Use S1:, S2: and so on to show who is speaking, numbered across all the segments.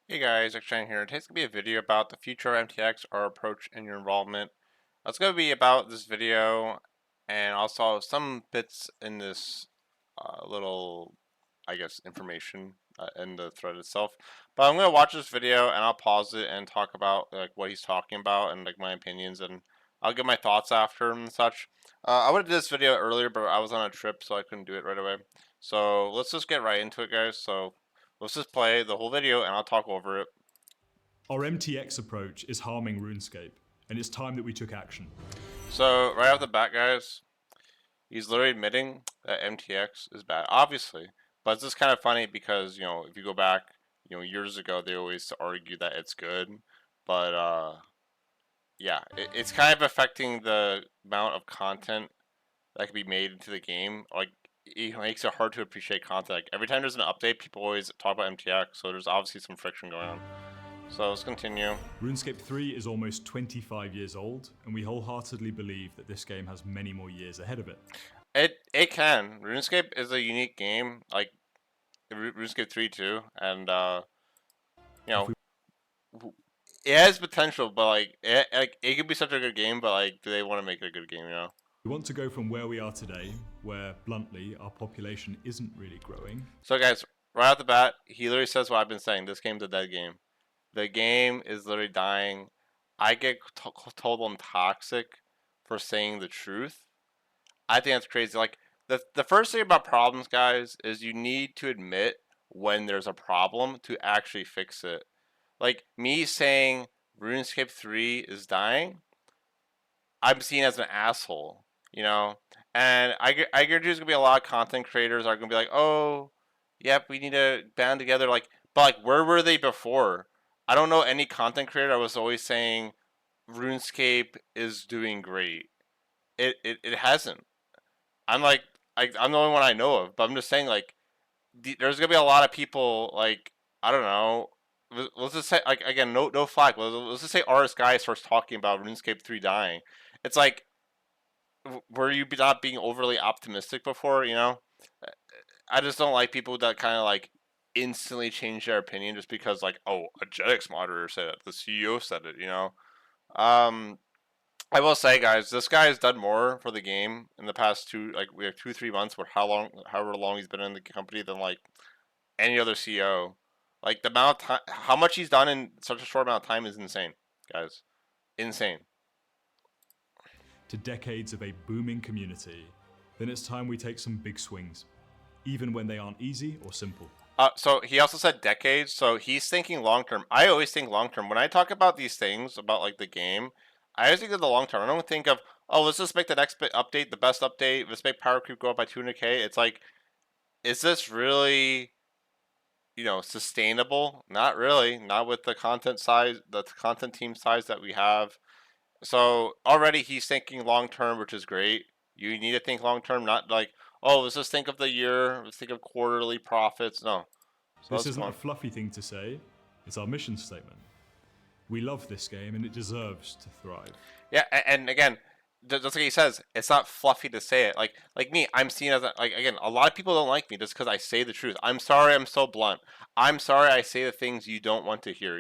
S1: Hey guys, XJ9's here. Today's going to be a video about the future of MTX, our approach and your involvement. It's going to be about this video and also some bits in this little, I guess, information in the thread itself. But I'm going to watch this video and I'll pause it and talk about like what he's talking about and like my opinions, and I'll give my thoughts after and such. I would have did this video earlier, but I was on a trip, so I couldn't do it right away. So let's just get right into it, guys. So let's just play the whole video and I'll talk over it.
S2: Our MTX approach is harming RuneScape, and it's time that we took action.
S1: So right off the bat, guys, he's literally admitting that MTX is bad, obviously. But it's just kind of funny because, if you go back, years ago, they always argue that it's good. But yeah, it's kind of affecting the amount of content that can be made into the game. Like, it makes it hard to appreciate content. Like, every time there's an update, people always talk about MTX, so there's obviously some friction going on. So let's continue.
S2: RuneScape 3 is almost 25 years old, and we wholeheartedly believe that this game has many more years ahead of it.
S1: It can. RuneScape is a unique game, like RuneScape 3 too, and it has potential, but it could be such a good game, but like, do they want to make it a good game?
S2: We want to go from where we are today, where, bluntly, our population isn't really growing.
S1: So guys, right off the bat, he literally says what I've been saying. This game's a dead game. The game is literally dying. I get told I'm toxic for saying the truth. I think that's crazy. Like, the first thing about problems, guys, is you need to admit when there's a problem to actually fix it. Like, me saying RuneScape 3 is dying, I'm seen as an asshole, And I guarantee there's gonna be a lot of content creators are gonna be like, oh, yep, we need to band together. Like, but like, where were they before? I don't know any content creator that was always saying RuneScape is doing great. It hasn't. I'm like, I'm the only one I know of, but I'm just saying, like, there's gonna be a lot of people, like, I don't know. Let's just say, like, again, no flag. Let's just say RS Guy starts talking about RuneScape 3 dying. It's like, were you not being overly optimistic before? I just don't like people that kind of like instantly change their opinion just because, like, oh, a Jagex moderator said it, the CEO said it. Um, I will say, guys, this guy has done more for the game in the past we have 2 3 months, or however long he's been in the company, than like any other CEO. Like, the amount of time, how much he's done in such a short amount of time is insane, guys. Insane.
S2: To decades of a booming community, then it's time we take some big swings, even when they aren't easy or simple.
S1: So he also said decades, so he's thinking long term. I always think long term. When I talk about these things, about like the game, I always think of the long term. I don't think of, oh, let's just make the next update the best update. Let's make power creep go up by 200k. It's like, is this really, sustainable? Not really. Not with the content size, the content team size that we have. So already he's thinking long term, which is great. You need to think long term, not like, oh, let's just think of the year. Let's think of quarterly profits. No. So
S2: this isn't a fluffy thing to say, it's our mission statement. We love this game and it deserves to thrive.
S1: Yeah, and again, just like he says, it's not fluffy to say it. Like me, I'm seen as again, a lot of people don't like me just because I say the truth. I'm sorry, I'm so blunt. I'm sorry, I say the things you don't want to hear.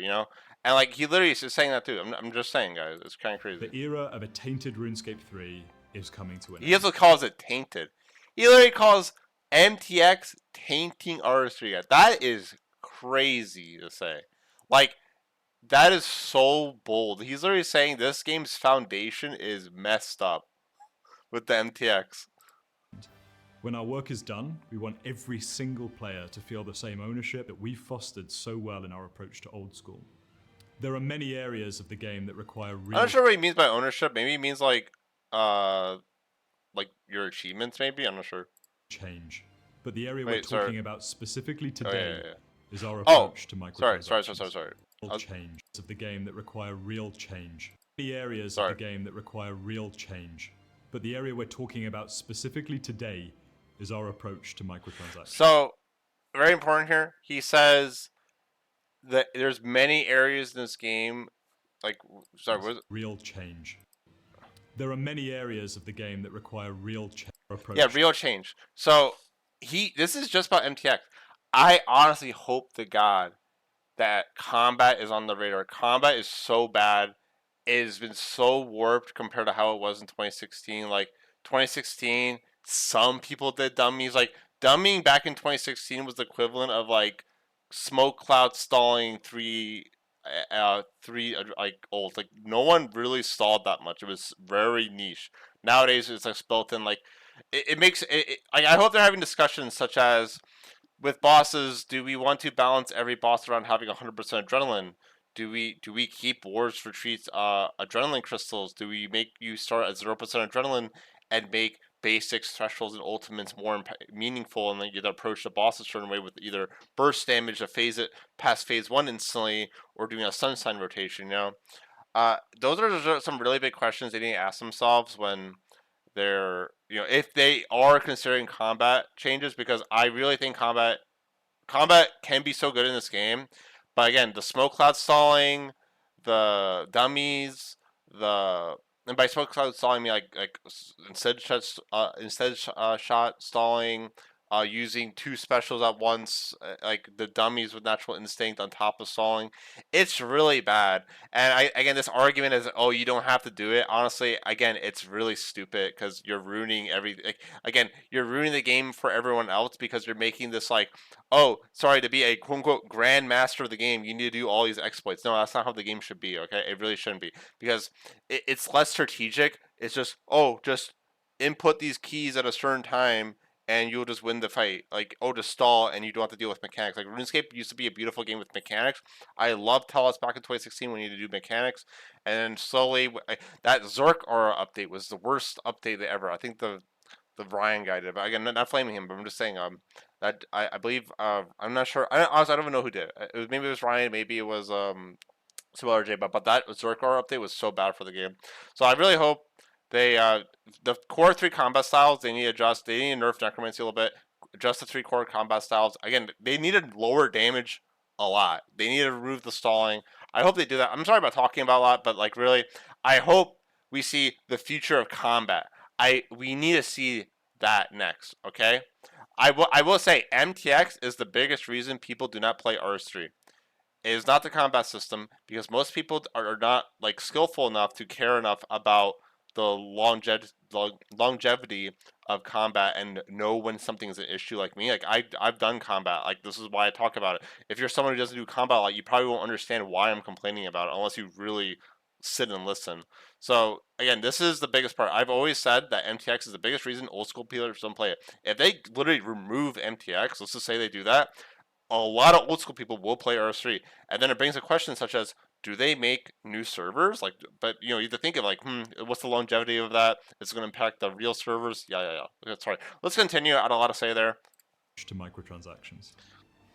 S1: And like, he literally is just saying that too. I'm just saying, guys, it's kind of crazy.
S2: The era of a tainted RuneScape 3 is coming to an end.
S1: He also calls it tainted. He literally calls MTX tainting RS3, guys. That is crazy to say. Like, that is so bold. He's literally saying this game's foundation is messed up with the MTX.
S2: When our work is done, we want every single player to feel the same ownership that we've fostered so well in our approach to old school. There are many areas of the game that require real...
S1: I'm not sure what he means by ownership. Maybe he means like your achievements, maybe? I'm not sure.
S2: Change. But the area we're talking about specifically today is our
S1: Oh,
S2: approach to microtransactions.
S1: sorry.
S2: Change of the game that require real change. The areas of the game that require real change. But the area we're talking about specifically today is our approach to microtransactions.
S1: So, very important here. He says that there's many areas in this game, like, sorry, what is it?
S2: Real change. There are many areas of the game that require real change.
S1: Yeah, real change. So, this is just about MTX. I honestly hope to God that combat is on the radar. Combat is so bad. It has been so warped compared to how it was in 2016. Like 2016, some people did dummies. Like dummying back in 2016 was the equivalent of like smoke cloud stalling three like old. Like no one really stalled that much. It was very niche. Nowadays, it's like built in. Like it makes it. Like I hope they're having discussions such as with bosses, do we want to balance every boss around having 100% adrenaline? Do we keep wars retreats adrenaline crystals? Do we make you start at 0% adrenaline and make basics, thresholds, and ultimates more meaningful, and then you approach the boss a certain way with either burst damage to phase it past phase one instantly, or doing a sunshine rotation? Those are some really big questions they need to ask themselves when they're if they are considering combat changes, because I really think combat can be so good in this game, but again, the smoke cloud stalling, the dummies, the and by smoke cloud stalling, I mean like instead shot stalling, using two specials at once, like the dummies with natural instinct on top of stalling. It's really bad. And again, this argument is, oh, you don't have to do it. Honestly, again, it's really stupid because you're ruining again, you're ruining the game for everyone else because you're making this like, oh, sorry, to be a quote unquote grandmaster of the game, you need to do all these exploits. No, that's not how the game should be. Okay, it really shouldn't be, because it's less strategic. It's just, oh, just input these keys at a certain time and you'll just win the fight. Like, oh, just stall and you don't have to deal with mechanics. Like RuneScape used to be a beautiful game with mechanics. I loved Telos back in 2016 when you had to do mechanics, and then slowly that Zerk Aura update was the worst update ever. I think the Ryan guy did, but again, not flaming him, but I'm just saying that I believe I'm not sure. Honestly, I don't even know who did it. Maybe it was Ryan, maybe it was some other J, but that Zerkar update was so bad for the game. So I really hope they the core three combat styles they need to adjust. They need to nerf necromancy a little bit. Adjust the three core combat styles. Again, they need to lower damage a lot. They need to remove the stalling. I hope they do that. I'm sorry about talking about a lot, but like really, I hope we see the future of combat. We need to see that next. Okay. I will say MTX is the biggest reason people do not play RS3. It is not the combat system, because most people are not like skillful enough to care enough about the longevity of combat and know when something is an issue. Like me, like I've done combat. Like this is why I talk about it. If you're someone who doesn't do combat, like you probably won't understand why I'm complaining about it unless you really sit and listen. So again, this is the biggest part. I've always said that MTX is the biggest reason old school players don't play it. If they literally remove MTX, let's just say they do that, a lot of old school people will play RS3, and then it brings a question such as, do they make new servers? Like, but you have to think of like, what's the longevity of that? It's going to impact the real servers. Yeah. That's right. Let's continue. I had a lot to say there.
S2: To microtransactions.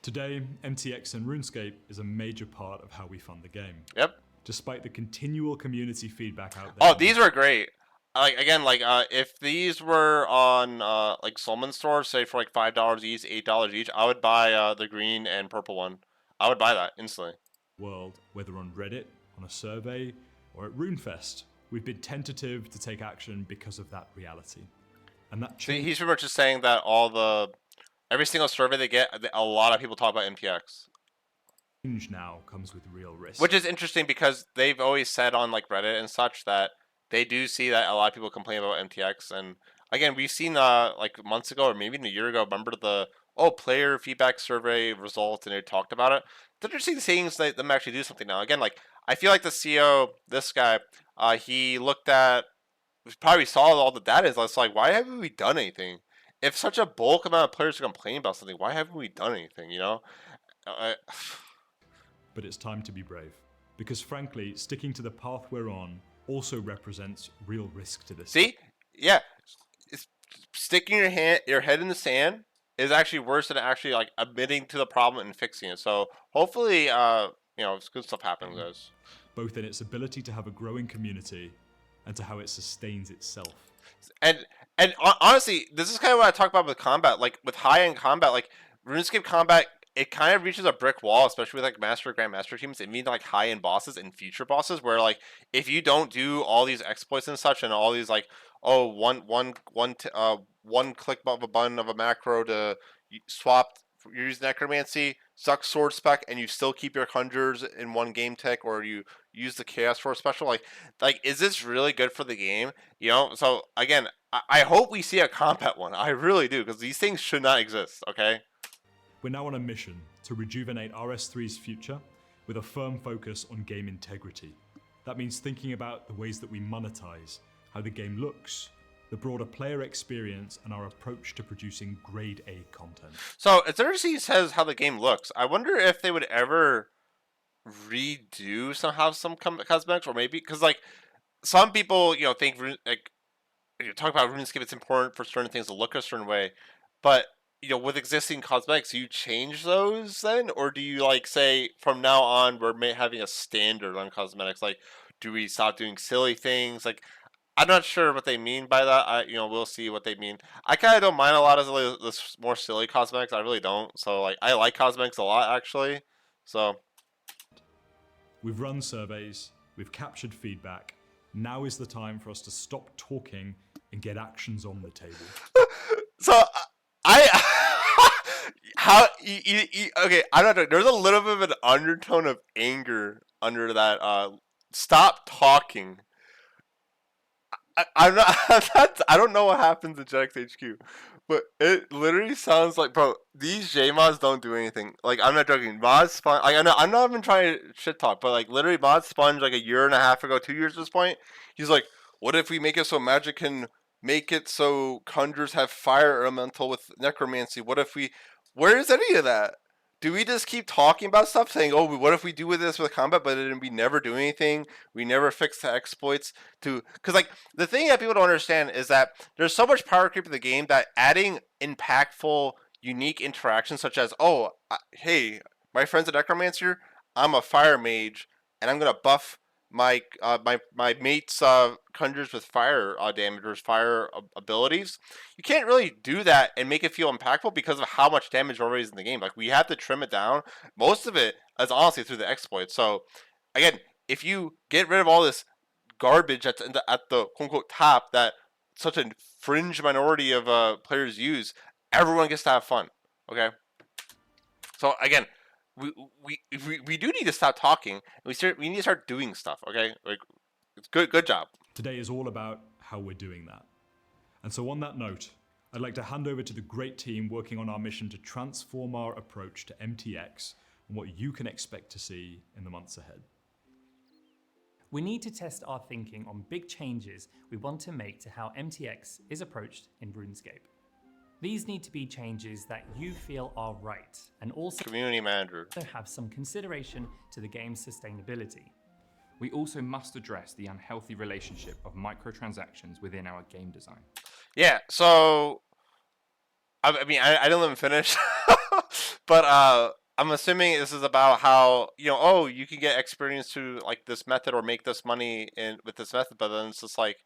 S2: Today, MTX and RuneScape is a major part of how we fund the game.
S1: Yep.
S2: Despite the continual community feedback out there.
S1: Oh, these were great. Like again, like if these were on like Solomon store, say for like $5 each, $8 each, I would buy the green and purple one. I would buy that instantly.
S2: World, whether on Reddit, on a survey, or at RuneFest, we've been tentative to take action because of that reality. And that
S1: he's pretty much just saying that every single survey they get, a lot of people talk about MTX.
S2: Change now comes with real risk.
S1: Which is interesting because they've always said on like Reddit and such that they do see that a lot of people complain about MTX. And again, we've seen like months ago or maybe even a year ago, remember the player feedback survey results, and they talked about it. It's interesting seeing them actually do something now. Again, like I feel like the CEO, this guy, he looked at, probably saw all the data. It's like, why haven't we done anything? If such a bulk amount of players are complaining about something, why haven't we done anything?
S2: But it's time to be brave, because frankly, sticking to the path we're on also represents real risk to this.
S1: See, yeah, sticking your head in the sand is actually worse than actually like admitting to the problem and fixing it. So hopefully, good stuff happens, guys.
S2: Both in its ability to have a growing community and to how it sustains itself.
S1: And honestly, this is kind of what I talk about with combat. Like with high-end combat, like RuneScape combat, it kind of reaches a brick wall, especially with like Master Grandmaster teams. It means like high-end bosses and future bosses, where like if you don't do all these exploits and such, and all these like, oh, one click of a button of a macro to swap, you're using necromancy, suck sword spec and you still keep your conjures in one game tech, or you use the chaos force special. Like is this really good for the game? You know. So again, I hope we see a combat one. I really do, because these things should not exist. Okay.
S2: We're now on a mission to rejuvenate RS3's future with a firm focus on game integrity. That means thinking about the ways that we monetize, how the game looks, the broader player experience, and our approach to producing grade A content.
S1: So it's interesting he says how the game looks. I wonder if they would ever redo somehow some cosmetics, or maybe because like some people think like you talk about RuneScape, it's important for certain things to look a certain way, but with existing cosmetics, do you change those then, or do you like say from now on we're having a standard on cosmetics? Like, do we stop doing silly things? Like, I'm not sure what they mean by that. We'll see what they mean. I kind of don't mind a lot of this more silly cosmetics. I really don't. So like, I like cosmetics a lot actually. So
S2: We've run surveys, we've captured feedback. Now is the time for us to stop talking and get actions on the table.
S1: So I how okay, I'm not joking. There's a little bit of an undertone of anger under that stop talking. I'm not, I don't know what happens in Jagex HQ, but it literally sounds like, bro, these JMods don't do anything. Like, I'm not joking. Mod Sponge, like, I know, I'm not even trying to shit talk, but like, literally, Mod Sponge, like a year and a half ago, 2 years at this point, he's like, what if we make it so magic can make it so conjurers have fire elemental with necromancy? What if we, where is any of that? Do we just keep talking about stuff, saying, "Oh, what if we do with this with combat?" But then we never do anything. We never fix the exploits to, because like the thing that people don't understand is that there's so much power creep in the game that adding impactful, unique interactions, such as, "Oh, hey, my friend's a necromancer. I'm a fire mage, and I'm gonna buff my mate's conjures with fire damage or fire abilities." You can't really do that and make it feel impactful because of how much damage already is in the game. Like, we have to trim it down. Most of it is honestly through the exploits. So again, if you get rid of all this garbage at the quote unquote top that such a fringe minority of players use, everyone gets to have fun. Okay. So again, we do need to stop talking. We need to start doing stuff. Okay. Like, it's good job.
S2: Today is all about how we're doing that. And so on that note, I'd like to hand over to the great team working on our mission to transform our approach to MTX and what you can expect to see in the months ahead.
S3: We need to test our thinking on big changes we want to make to how MTX is approached in RuneScape. These need to be changes that you feel are right, and also
S1: Community manager.
S3: have some consideration to the game's sustainability.
S4: We also must address the unhealthy relationship of microtransactions within our game design.
S1: Yeah, so I mean, I didn't let him finish, but I'm assuming this is about how oh, you can get experience through like this method or make this money with this method, but then it's just like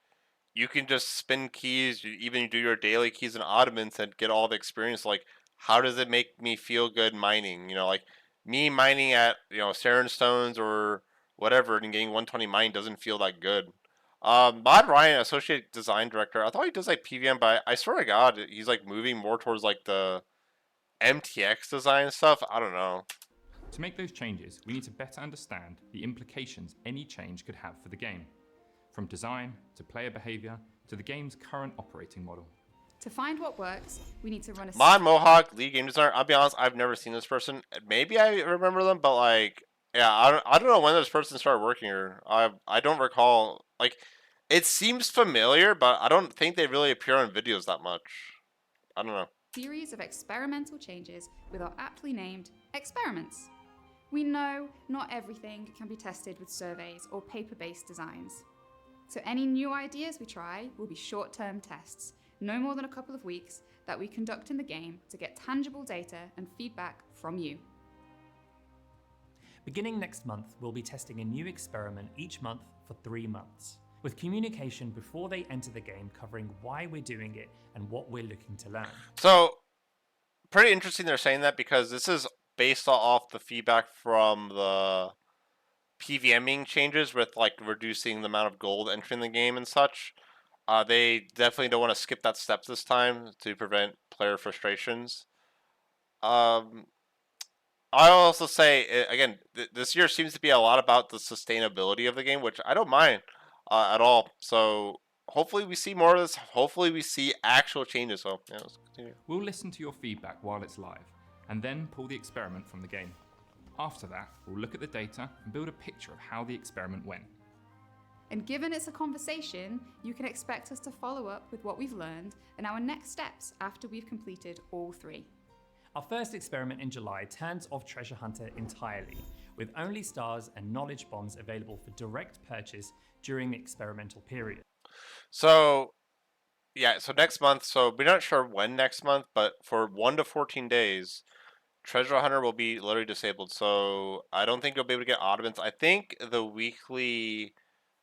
S1: you can just spin keys, you even do your daily keys and ottomans and get all the experience. Like, how does it make me feel good mining? Like me mining at Saren Stones or whatever and getting 120 mine doesn't feel that good. Mod Ryan, associate design director. I thought he does like PVM, but I swear to God, he's like moving more towards like the MTX design stuff. I don't know.
S4: To make those changes, we need to better understand the implications any change could have for the game, from design to player behavior to the game's current operating model.
S5: To find what works, we need to run a
S1: Mod Mohawk, lead game designer. I'll be honest, I've never seen this person. Maybe I remember them, but like, yeah, I don't know when this person started working here. I don't recall. Like, it seems familiar, but I don't think they really appear on videos that much. I don't know.
S5: series of experimental changes with our aptly named experiments. We know not everything can be tested with surveys or paper-based designs. So any new ideas we try will be short-term tests, no more than a couple of weeks, that we conduct in the game to get tangible data and feedback from you.
S3: Beginning next month, we'll be testing a new experiment each month for 3 months, with communication before they enter the game covering why we're doing it and what we're looking to learn.
S1: So, pretty interesting they're saying that, because this is based off the feedback from the PVMing changes with like reducing the amount of gold entering the game and such. They definitely don't want to skip that step this time to prevent player frustrations. I also say again, this year seems to be a lot about the sustainability of the game, which I don't mind at all. So hopefully we see more of this. Hopefully we see actual changes. So yeah, let's continue.
S4: We'll listen to your feedback while it's live, and then pull the experiment from the game. After that, we'll look at the data and build a picture of how the experiment went.
S5: And given it's a conversation, you can expect us to follow up with what we've learned and our next steps after we've completed all 3.
S3: Our first experiment in July turns off Treasure Hunter entirely, with only stars and knowledge bombs available for direct purchase during the experimental period.
S1: So yeah, so next month. So we're not sure when next month, but for 1 to 14 days, Treasure Hunter will be literally disabled. So I don't think you'll be able to get Ottomans. I think the weekly,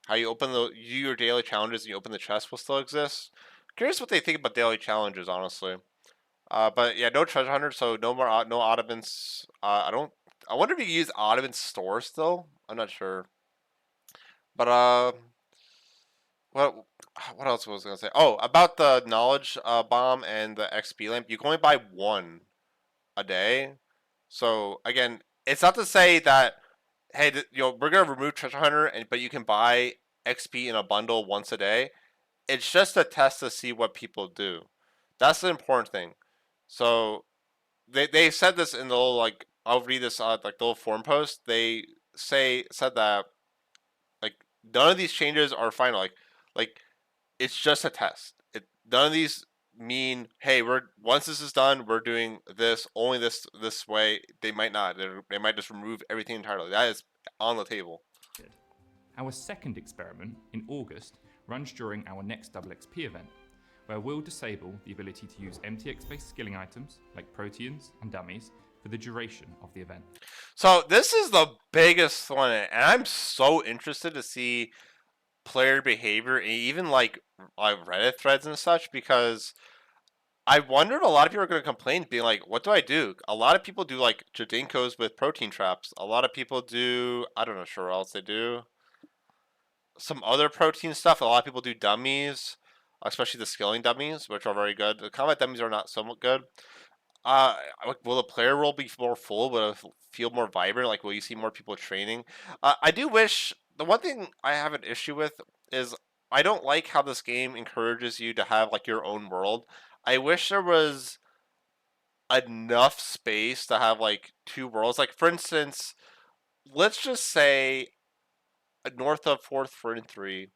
S1: how you open your daily challenges and you open the chest will still exist. Curious what they think about daily challenges, honestly. But yeah, no Treasure Hunter, so no more no Ottomans. I don't. I wonder if you can use Ottoman store still. I'm not sure. But what what else was I gonna say? Oh, about the knowledge bomb and the XP lamp. You can only buy one a day. So again, it's not to say that hey, we're gonna remove Treasure Hunter, but you can buy XP in a bundle once a day. It's just a test to see what people do. That's the important thing. So they said this in the little like I'll read this like the little forum post. They said that like none of these changes are final. Like it's just a test. None of these mean hey we're once this is done we're doing this only this way. They might not. They might just remove everything entirely. That is on the table.
S4: Our second experiment in August runs during our next Double XP event, where we'll disable the ability to use MTX-based skilling items like proteins and dummies for the duration of the event.
S1: So this is the biggest one, and I'm so interested to see player behavior, and even like Reddit threads and such, because I wondered a lot of people are going to complain, being like, "What do I do?" A lot of people do like Jagenkos with protein traps. A lot of people do I don't know sure what else they do. Some other protein stuff. A lot of people do dummies, especially the skilling dummies, which are very good. The combat dummies are not so good. Uh, will the player role be more full? Will it feel more vibrant? Like, will you see more people training? I do wish the one thing I have an issue with is I don't like how this game encourages you to have like your own world. I wish there was enough space to have like 2 worlds. Like, for instance, let's just say north of 4th, 3.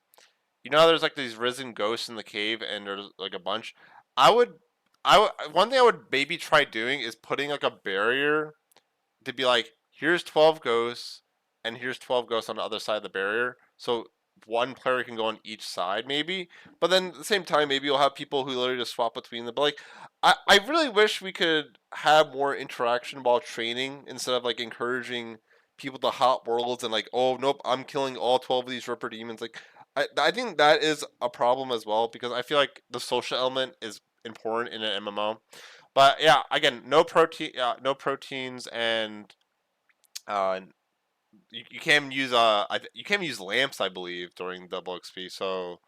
S1: You know how there's like these risen ghosts in the cave, and there's like a bunch. I would, one thing I would maybe try doing is putting like a barrier to be like, here's 12 ghosts, and here's 12 ghosts on the other side of the barrier. So one player can go on each side, maybe. But then at the same time, maybe you'll have people who literally just swap between them. But like, I really wish we could have more interaction while training instead of like encouraging people to hot worlds and like, oh nope, I'm killing all 12 of these Ripper demons. Like, I think that is a problem as well because I feel like the social element is important in an MMO. But yeah, again, no proteins, and uh, you can't use you can't use lamps, I believe, during double XP. So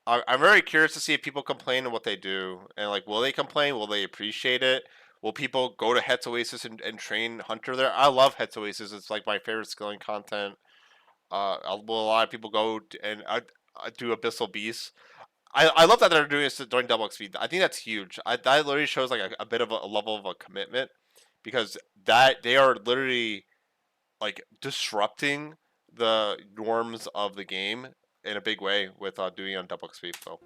S1: I'm very curious to see if people complain and what they do, and like, will they complain? Will they appreciate it? Will people go to Hex Oasis and train Hunter there? I love Hex Oasis. It's like my favorite skilling content. Will a lot of people go and do Abyssal Beasts? I love that they're doing this during double XP. I think that's huge. That literally shows like a bit of a level of a commitment because that they are literally like disrupting the norms of the game in a big way with doing it on double XP. So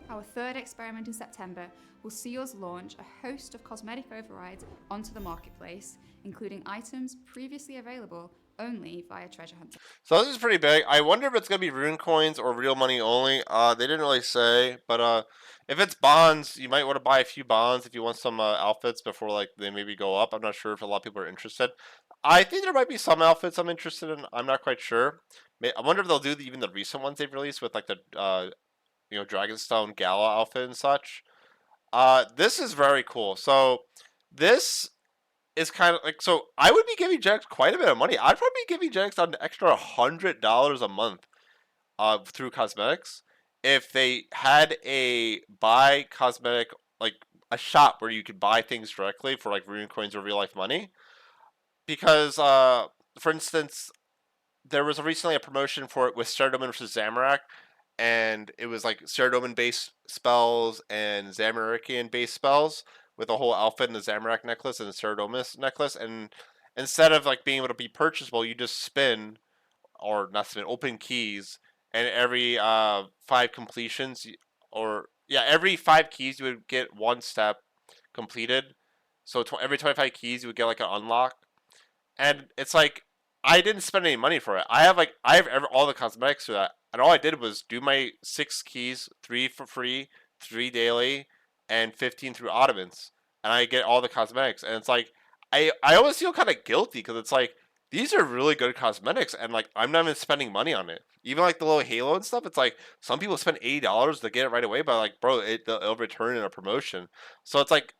S5: Our third experiment in September will see us launch a host of cosmetic overrides onto the marketplace, including items previously available only via Treasure Hunter.
S1: So this is pretty big. I wonder if it's gonna be rune coins or real money only. They didn't really say, but if it's bonds, you might want to buy a few bonds if you want some outfits before like they maybe go up. I'm not sure if a lot of people are interested. I think there might be some outfits I'm interested in. I'm not quite sure. I wonder if they'll do even the recent ones they've released with like the Dragonstone Gala outfit and such. This is very cool. So this is kind of like, so I would be giving Jagex quite a bit of money. I'd probably be giving Jagex an extra $100 a month through cosmetics if they had a buy cosmetic, like a shop where you could buy things directly for like rune coins or real life money. because for instance, there was recently a promotion for it with Saradomin versus Zamorak, and it was like Saradomin based spells and Zamarakian based spells with a whole outfit and the Zamorak necklace and the Saradomin necklace, and instead of like being able to be purchasable, you just spin or not spin open keys, and every 5 completions or yeah every 5 keys you would get one step completed. So every 25 keys you would get like an unlock, and it's like I didn't spend any money for it. I have all the cosmetics for that, and all I did was do my 6 keys, 3 for free, 3 daily, and 15 through Ottomans, and I get all the cosmetics. And it's like I always feel kind of guilty because it's like these are really good cosmetics, and like I'm not even spending money on it. Even like the little Halo and stuff, it's like some people spend $80 to get it right away, but like bro, it'll return in a promotion. So it's like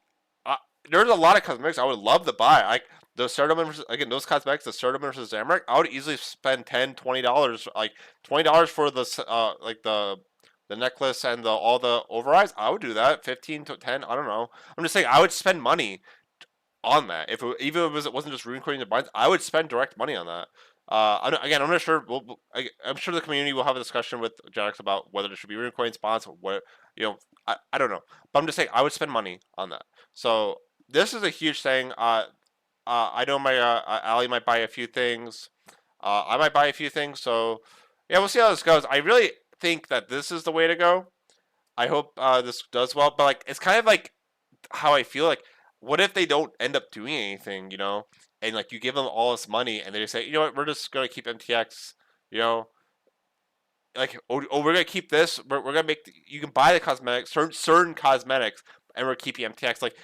S1: there's a lot of cosmetics I would love to buy. Those Saradomin again, those cosmetics, the Saradomin versus Zamorak, I would easily spend $10, $20, like $20 for the like the necklace and all the overrides. I would do that. 15 to 10. I don't know. I'm just saying I would spend money on that. Even if it wasn't just rune coins and binds, I would spend direct money on that. I'm not sure. I'm sure the community will have a discussion with Jagex about whether there should be rune coins, bonds, or what. I don't know. But I'm just saying I would spend money on that. So this is a huge thing. I know my Ali might buy a few things. I might buy a few things. So yeah, we'll see how this goes. I really think that this is the way to go. I hope this does well. But like, it's kind of like how I feel. Like, what if they don't end up doing anything? And like you give them all this money, and they just say, you know what, we're just gonna keep MTX. You know, like we're gonna keep this. We're gonna make you can buy the cosmetics, certain cosmetics, and we're keeping MTX. Like,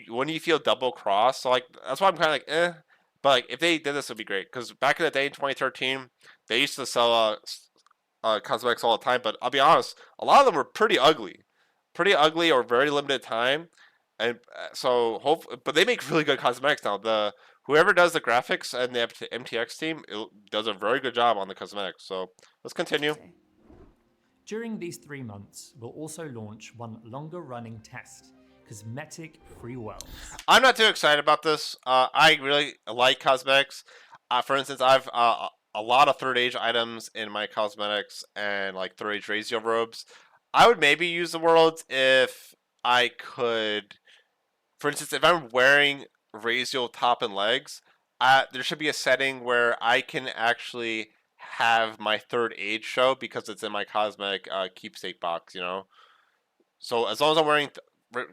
S1: when you feel double cross, so like that's why I'm kind of like but like if they did this, it'd be great because back in the day in 2013, they used to sell cosmetics all the time. But I'll be honest, a lot of them were pretty ugly or very limited time, and so but they make really good cosmetics now. Whoever does the graphics and the MTX team does a very good job on the cosmetics. So let's continue.
S3: During these 3 months, we'll also launch one longer running test, Cosmetic-free worlds.
S1: I'm not too excited about this. I really like cosmetics. For instance, I've a lot of third age items in my cosmetics and like third age Razio robes. I would maybe use the worlds if I could. For instance, if I'm wearing Razio top and legs, there should be a setting where I can actually have my third age show because it's in my cosmetic keepsake box. So as long as I'm wearing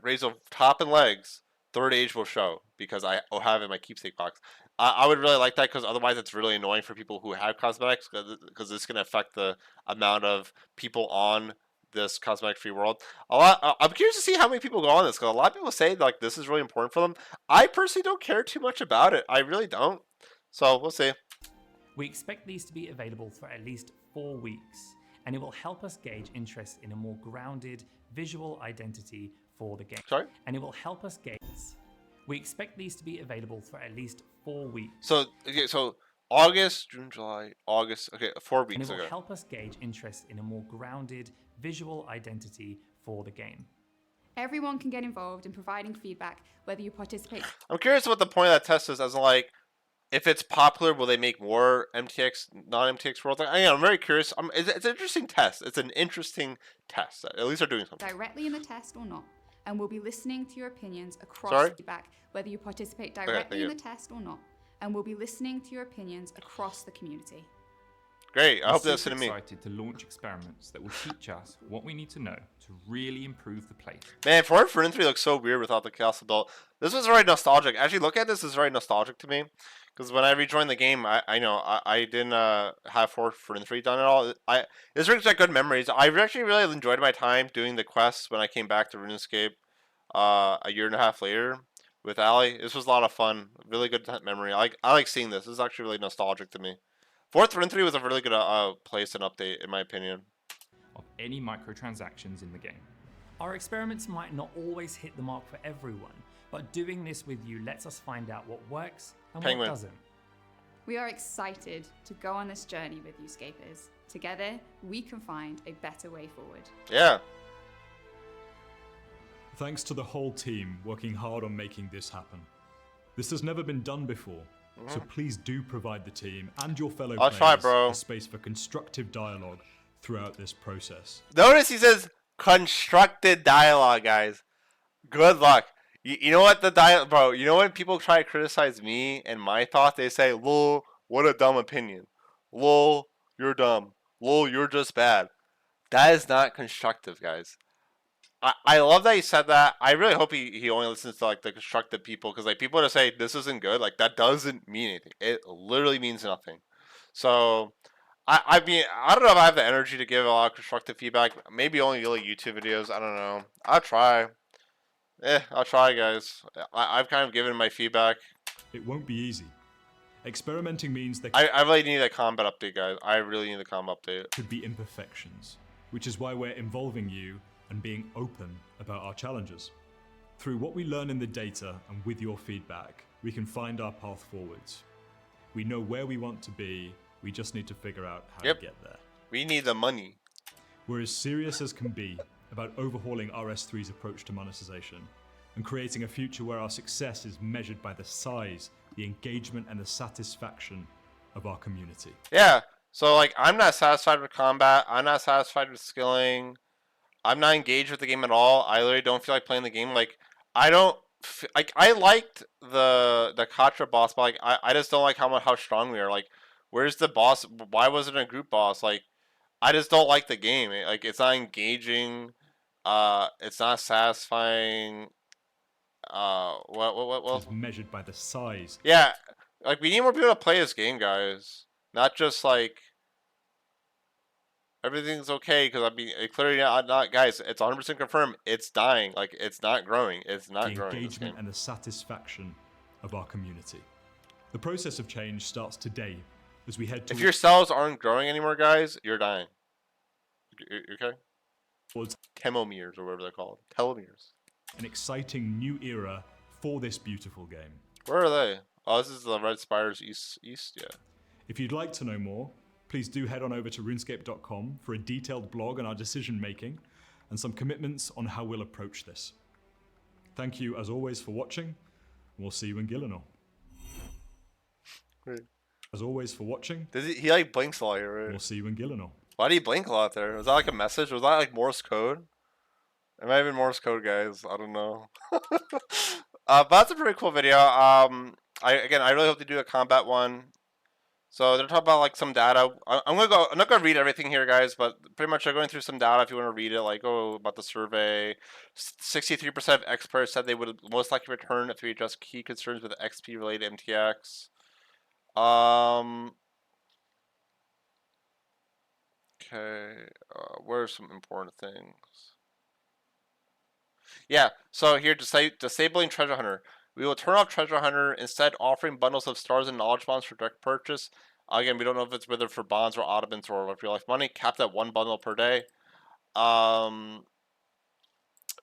S1: Razor top and legs, third age will show because I will have it in my keepsake box. I would really like that because otherwise it's really annoying for people who have cosmetics because this can affect the amount of people on this cosmetic-free world. I'm curious to see how many people go on this because a lot of people say like this is really important for them. I personally don't care too much about it. I really don't. So we'll see.
S3: We expect these to be available for at least 4 weeks, and it will help us gauge interest in a more grounded visual identity for the game.
S1: Sorry?
S3: And it will help us gauge. We expect these to be available for at least 4 weeks.
S1: So August, June, July, August. Okay, 4 weeks
S3: and it will
S1: ago.
S3: help us gauge interest in a more grounded visual identity for the game.
S5: Everyone can get involved in providing feedback, whether you participate.
S1: I'm curious what the point of that test is, as in like, if it's popular, will they make more MTX, non-MTX worlds? I'm very curious. It's an interesting test. It's an interesting test. At least they're doing something.
S5: Directly in the test or not, and we'll be listening to your opinions across feedback, whether you participate directly in the test or not, and we'll be listening to your opinions across the community.
S1: Great. I hope
S4: We're
S1: that's to me.
S4: excited to launch experiments that will teach us what we need to know to really improve the place.
S1: Man, Forward for 3 looks so weird without the Chaos Adult. This was very nostalgic. Actually, look at this. Is very nostalgic to me. Because when I rejoined the game, I didn't have Forward for 3 done at all. This brings back good memories. I actually really enjoyed my time doing the quests when I came back to RuneScape a year and a half later with Ali. This was a lot of fun. Really good memory. I like seeing this. This is actually really nostalgic to me. Forward for 3 was a really good place and update, in my opinion.
S4: Of any microtransactions in the game.
S3: Our experiments might not always hit the mark for everyone, but doing this with you lets us find out what works and what doesn't.
S5: We are excited to go on this journey with you, Scapers. Together, we can find a better way forward.
S1: Yeah.
S2: Thanks to the whole team working hard on making this happen. This has never been done before, So please do provide the team and your fellow
S1: I'll
S2: players
S1: try, bro.
S2: a space for constructive dialogue throughout this process.
S1: Notice he says constructed dialogue, guys. Good luck. You know what bro? You know when people try to criticize me and my thoughts, they say, "Lol, what a dumb opinion. Lol, you're dumb. Lol, you're just bad." That is not constructive, guys. I love that he said that. I really hope he only listens to like the constructive people, because like people that say this isn't good, like that doesn't mean anything. It literally means nothing. So I mean, I don't know if I have the energy to give a lot of constructive feedback. Maybe only like YouTube videos. I don't know. I'll try. I'll try, guys. I've kind of given my feedback.
S2: It won't be easy. Experimenting means there
S1: I really need a combat update, guys. I really need a combat update.
S2: could be imperfections, which is why we're involving you and being open about our challenges. Through what we learn in the data and with your feedback, we can find our path forwards. We know where we want to be, we just need to figure out how to get there.
S1: We need the money.
S2: We're as serious as can be about overhauling RS3's approach to monetization and creating a future where our success is measured by the size, the engagement, and the satisfaction of our community.
S1: Yeah, so like I'm not satisfied with combat. I'm not satisfied with skilling. I'm not engaged with the game at all. I literally don't feel like playing the game. Like I don't like. I liked the Katra boss, but like I just don't like how strong we are. Like where's the boss? Why wasn't it a group boss? Like I just don't like the game. Like it's not engaging. It's not satisfying. What?
S2: Is measured by the size.
S1: Yeah, like we need more people to play this game, guys. Not just like everything's okay, because I mean, it clearly not, guys. It's 100% confirmed. It's dying. Like it's not growing. It's not
S2: the
S1: growing.
S2: Engagement and the satisfaction of our community. The process of change starts today as we head
S1: If
S2: towards
S1: your cells aren't growing anymore, guys, you're dying. You okay? Telomeres or whatever they're called. Telomeres.
S2: an exciting new era for this beautiful game.
S1: Where are they? Oh, this is the Red Spires East. Yeah.
S2: If you'd like to know more, please do head on over to runescape.com for a detailed blog on our decision making and some commitments on how we'll approach this. Thank you as always for watching, and we'll see you in Gillinor.
S1: Great.
S2: As always for watching,
S1: Does he like blinks a lot here, right?
S2: we'll see you in Gillinor.
S1: Why do you blink a lot there? Was that like a message? Was that like Morse code? It might have been Morse code, guys. I don't know. But that's a pretty cool video. I really hope they do a combat one. So they're talking about like some data. I'm not gonna read everything here, guys, but pretty much they're going through some data if you want to read it. Like, about the survey. 63% of experts said they would most likely return if we address key concerns with XP related MTX. Okay. What are some important things? Yeah, so here, disabling Treasure Hunter. We will turn off Treasure Hunter, instead offering bundles of stars and knowledge bonds for direct purchase. Again, we don't know if it's whether for bonds or ottomans or real life money. Capped at 1 bundle per day. Double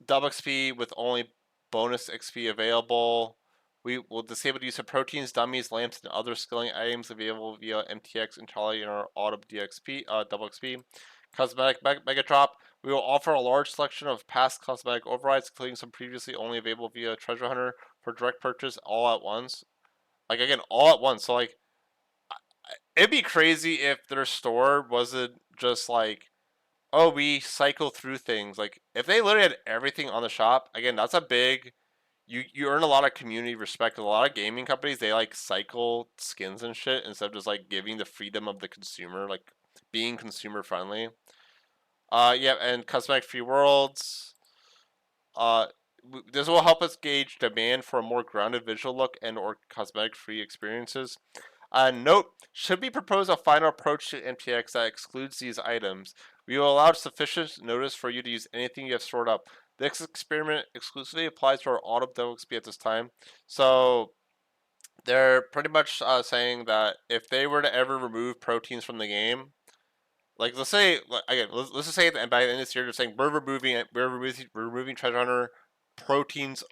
S1: XP with only bonus XP available. We will disable the use of proteins, dummies, lamps, and other skilling items available via MTX entirely in our auto DXP, double XP. Cosmetic Mega Drop. We will offer a large selection of past cosmetic overrides, including some previously only available via Treasure Hunter for direct purchase all at once. Like, again, all at once. So, like, it'd be crazy if their store wasn't just like, oh, we cycle through things. Like, if they literally had everything on the shop, again, that's a big... You earn a lot of community respect. A lot of gaming companies, they, like, cycle skins and shit instead of just, like, giving the freedom of the consumer, like, being consumer friendly. Yeah, and Cosmetic-free worlds. This will help us gauge demand for a more grounded visual look and or cosmetic-free experiences. Note, should we propose a final approach to MTX that excludes these items, we will allow sufficient notice for you to use anything you have stored up. This experiment exclusively applies to our auto double XP at this time. So they're pretty much saying that if they were to ever remove proteins from the game, like, let's say, again, let's just say that by the end of this year, they're saying we're removing Treasure Hunter, proteins,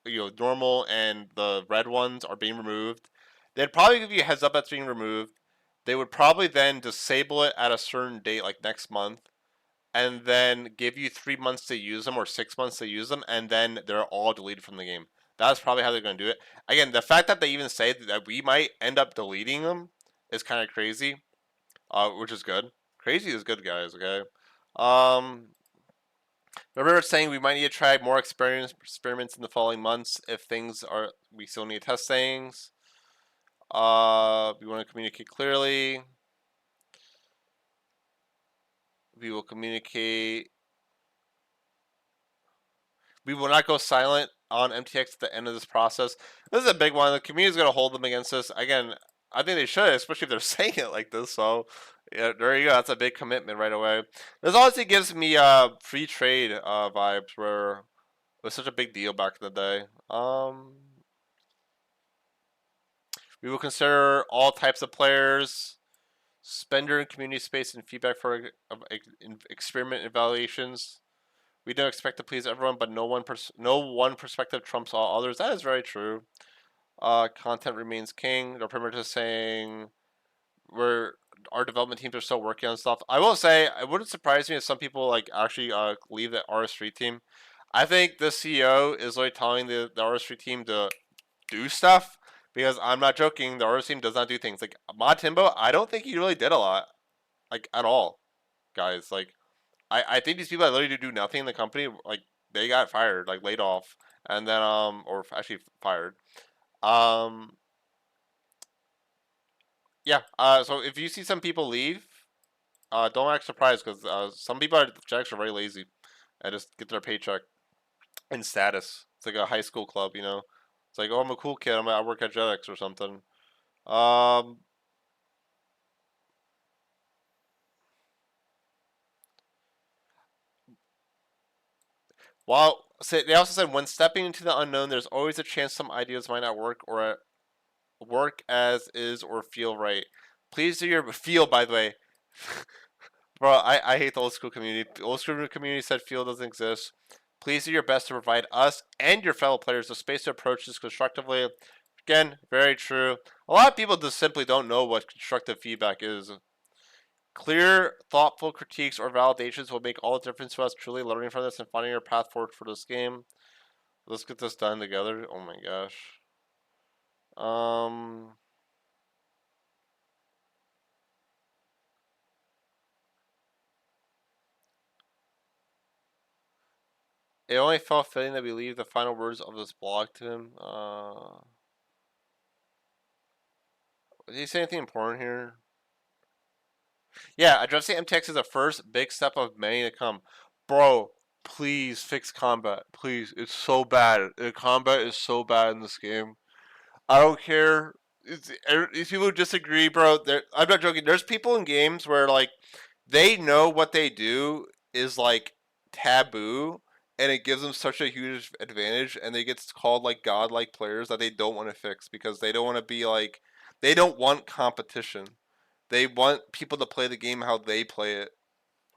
S1: normal and the red ones are being removed. They'd probably give you a heads up that's being removed. They would probably then disable it at a certain date, like next month, and then give you 3 months to use them or 6 months to use them, and then they're all deleted from the game. That's probably how they're going to do it. Again, the fact that they even say that we might end up deleting them is kind of crazy, which is good. Crazy is good, guys. Okay. Um, remember saying we might need to try more experiments in the following months if things are we still need to test things. We want to communicate clearly. We will communicate. We will not go silent on MTX at the end of this process. This is a big one. The community is going to hold them against us. Again, I think they should, especially if they're saying it like this. So, yeah, there you go. That's a big commitment right away. This honestly gives me free trade vibes where it was such a big deal back in the day. We will consider all types of players, spender and community space and feedback for experiment evaluations. We don't expect to please everyone, but no one perspective trumps all others. That is very true. Content remains king. They're pretty much just saying our development teams are still working on stuff. I will say it wouldn't surprise me if some people like actually leave the RS3 team. I think the CEO is like telling the RS3 team to do stuff because I'm not joking. The RS team does not do things like Mod Timbo. I don't think he really did a lot, like at all, guys. Like I think these people that literally do nothing in the company, like they got fired, like laid off, and then or actually fired. Yeah. So if you see some people leave, don't act surprised because some people at Jagex are very lazy and just get their paycheck and status. It's like a high school club, you know. It's like, oh, I'm a cool kid. I work at Jagex or something. Um, While they also said when stepping into the unknown, there's always a chance some ideas might not work or work as is or feel right. Please do your feel. By the way, bro, I hate the old school community. The old school community said feel doesn't exist. Please do your best to provide us and your fellow players the space to approach this constructively. Again, very true. A lot of people just simply don't know what constructive feedback is. Clear, thoughtful critiques or validations will make all the difference to us truly learning from this and finding our path forward for this game. Let's get this done together. Oh my gosh. Um, it only felt fitting that we leave the final words of this blog to him. Did he say anything important here? Yeah, addressing MTX is the first big step of many to come. Bro, please fix combat. Please, it's so bad. The combat is so bad in this game. I don't care. If people disagree, bro, I'm not joking. There's people in games where like they know what they do is like taboo, and it gives them such a huge advantage, and they get called like godlike players that they don't want to fix because they don't want to be like they don't want competition. They want people to play the game how they play it,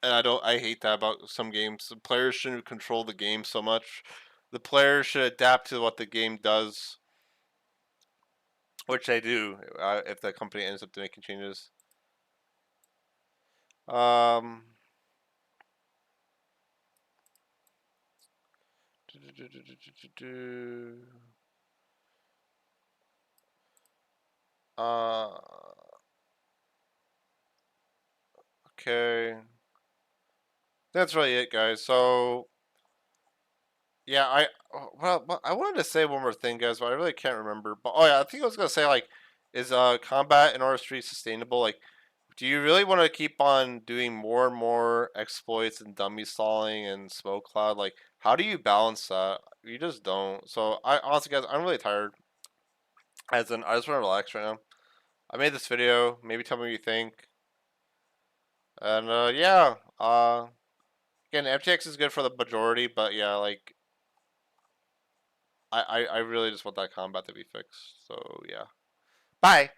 S1: and I hate that about some games. The players shouldn't control the game so much. The players should adapt to what the game does, which they do if the company ends up making changes. Um, uh, okay, that's really it, guys. So yeah, well, I wanted to say one more thing, guys, but I really can't remember. But oh yeah, I think I was gonna say like, is combat in RS3 sustainable? Like, do you really want to keep on doing more and more exploits and dummy stalling and smoke cloud? Like, how do you balance that? You just don't. So I honestly, guys, I'm really tired. As in, I just want to relax right now. I made this video. Maybe tell me what you think. And yeah. Again, MTX is good for the majority, but yeah, like I really just want that combat to be fixed. So yeah. Bye.